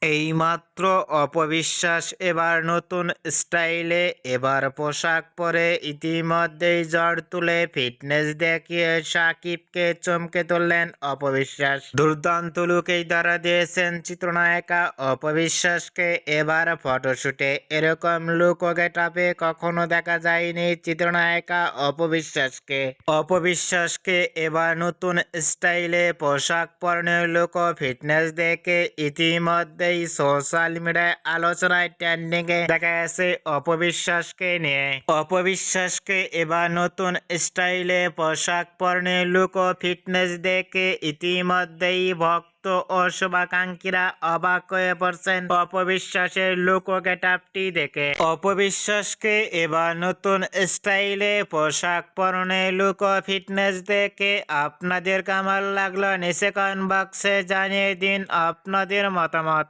এইমাত্র অপবিশ্বাস এবার নতুন স্টাইলে এবার পোশাক পরে ইতিমধ্যেই ঝড় তুলে ফিটনেস দেখিয়ে সাকিবকে চমকে তুললেন অপবিশ্বাস। দুর্দান্ত লুকেই ধরা দিয়েছেন চিত্রনায়িকা অপবিশ্বাসকে। এবার ফটোশুটে এরকম লুক ও গেটআপে কখনো দেখা যায়নি চিত্রনায়িকা অপবিশ্বাসকে। অপবিশ্বাসকে এবার নতুন স্টাইলে পোশাক পরনের লুক ও ফিটনেস দেখে ইতিমধ্যে সোশ্যাল মিডিয়ায় আলোচনায় ট্রেন্ডিং এ দেখা গেছে অপবিশ্বাসকে নিয়ে। অপবিশ্বাসকে এবার নতুন স্টাইলে পোশাক পরনে লুক ও ফিটনেস দেখে ইতিমধ্যেই ভক্ত ও শুভাকাঙ্ক্ষীরা অবাক হয়ে পড়ছেন অপবিশ্বাসের লুক ও গেটআপটি দেখে। অপবিশ্বাসকে এবার নতুন স্টাইলে পোশাক পরনে লুক ও ফিটনেস দেখে আপনাদের কেমন লাগলো নিচে কমেন্ট বক্সে জানিয়ে দিন আপনাদের মতামত।